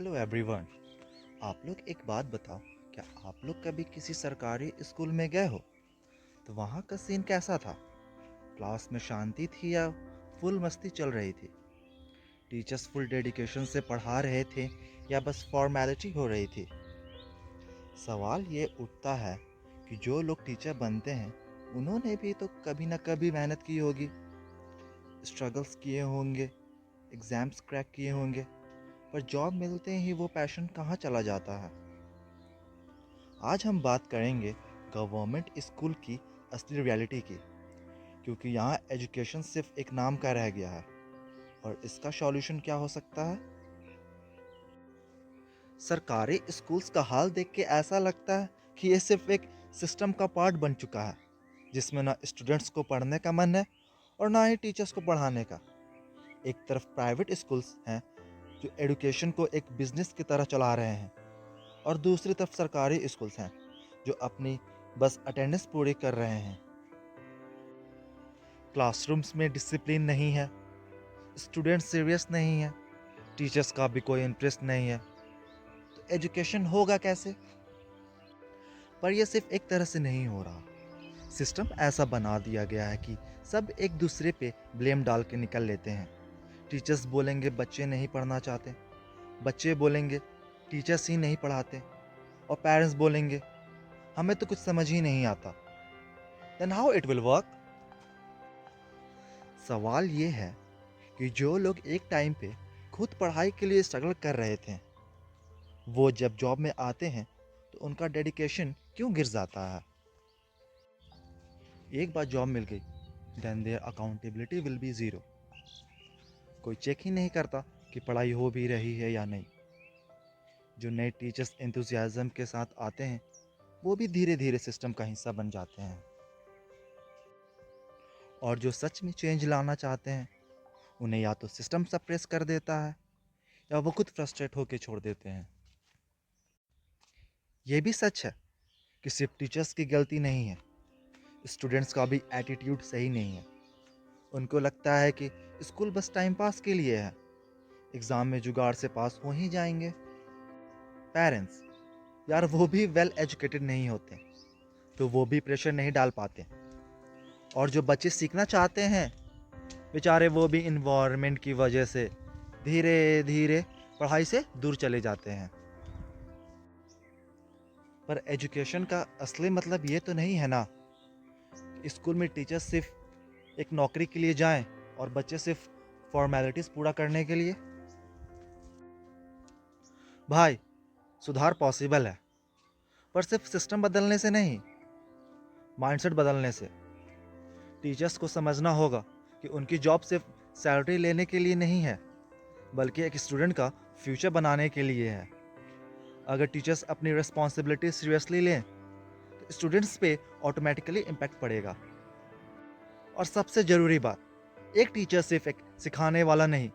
Hello everyone. आप लोग एक बात बताओ, क्या आप लोग कभी किसी सरकारी स्कूल में गए हो? तो वहाँ का सीन कैसा था? क्लास में शांति थी या फुल मस्ती चल रही थी? टीचर्स फुल डेडिकेशन से पढ़ा रहे थे या बस फॉर्मेलिटी हो रही थी? सवाल ये उठता है कि जो लोग टीचर बनते हैं उन्होंने भी तो कभी ना कभी मेहनत की होगी, स्ट्रगल्स किए होंगे, एग्ज़ाम्स क्रैक किए होंगे, पर जॉब मिलते ही वो पैशन कहाँ चला जाता है? आज हम बात करेंगे गवर्नमेंट स्कूल की असली रियलिटी की, क्योंकि यहाँ एजुकेशन सिर्फ एक नाम का रह गया है। और इसका सॉल्यूशन क्या हो सकता है? सरकारी स्कूल्स का हाल देख के ऐसा लगता है कि ये सिर्फ एक सिस्टम का पार्ट बन चुका है, जिसमें ना स्टूडेंट्स को पढ़ने का मन है और ना ही टीचर्स को पढ़ाने का। एक तरफ प्राइवेट स्कूल्स हैं जो एजुकेशन को एक बिजनेस की तरह चला रहे हैं, और दूसरी तरफ सरकारी स्कूल्स हैं जो अपनी बस अटेंडेंस पूरी कर रहे हैं। क्लासरूम्स में डिसिप्लिन नहीं है, स्टूडेंट सीरियस नहीं है, टीचर्स का भी कोई इंटरेस्ट नहीं है, तो एजुकेशन होगा कैसे? पर यह सिर्फ एक तरह से नहीं हो रहा। सिस्टम ऐसा बना दिया गया है कि सब एक दूसरे पे ब्लेम डाल के निकल लेते हैं। टीचर्स बोलेंगे बच्चे नहीं पढ़ना चाहते, बच्चे बोलेंगे टीचर्स ही नहीं पढ़ाते, और पेरेंट्स बोलेंगे हमें तो कुछ समझ ही नहीं आता। Then how it will work? सवाल ये है कि जो लोग एक टाइम पे खुद पढ़ाई के लिए स्ट्रगल कर रहे थे, वो जब जॉब में आते हैं तो उनका डेडिकेशन क्यों गिर जाता है? एक बार जॉब मिल गई, then there accountability will be zero. कोई चेक ही नहीं करता कि पढ़ाई हो भी रही है या नहीं। जो नए टीचर्स एंथुसियाज्म के साथ आते हैं वो भी धीरे धीरे सिस्टम का हिस्सा बन जाते हैं, और जो सच में चेंज लाना चाहते हैं उन्हें या तो सिस्टम सप्रेस कर देता है या वो खुद फ्रस्ट्रेट होकर छोड़ देते हैं। ये भी सच है कि सिर्फ टीचर्स की गलती नहीं है, स्टूडेंट्स का भी एटीट्यूड सही नहीं है। उनको लगता है कि स्कूल बस टाइम पास के लिए है, एग्ज़ाम में जुगाड़ से पास हो ही जाएंगे। पेरेंट्स, यार वो भी वेल एजुकेटेड नहीं होते, तो वो भी प्रेशर नहीं डाल पाते, और जो बच्चे सीखना चाहते हैं बेचारे वो भी इन्वायरमेंट की वजह से धीरे धीरे पढ़ाई से दूर चले जाते हैं। पर एजुकेशन का असली मतलब ये तो नहीं है ना कि स्कूल में टीचर्स सिर्फ एक नौकरी के लिए जाएं और बच्चे सिर्फ फॉर्मेलिटीज़ पूरा करने के लिए। भाई, सुधार पॉसिबल है, पर सिर्फ सिस्टम बदलने से नहीं, माइंडसेट बदलने से। टीचर्स को समझना होगा कि उनकी जॉब सिर्फ सैलरी लेने के लिए नहीं है, बल्कि एक स्टूडेंट का फ्यूचर बनाने के लिए है। अगर टीचर्स अपनी रिस्पॉन्सिबिलिटी सीरियसली लें तो स्टूडेंट्स पे ऑटोमेटिकली इम्पैक्ट पड़ेगा। और सबसे ज़रूरी बात, एक टीचर सिर्फ एक सिखाने वाला नहीं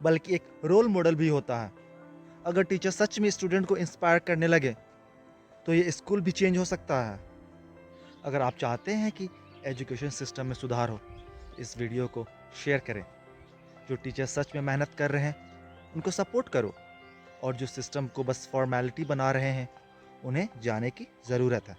बल्कि एक रोल मॉडल भी होता है। अगर टीचर सच में स्टूडेंट को इंस्पायर करने लगे तो ये स्कूल भी चेंज हो सकता है। अगर आप चाहते हैं कि एजुकेशन सिस्टम में सुधार हो, इस वीडियो को शेयर करें। जो टीचर सच में मेहनत कर रहे हैं उनको सपोर्ट करो, और जो सिस्टम को बस फॉर्मेलिटी बना रहे हैं उन्हें जाने की ज़रूरत है।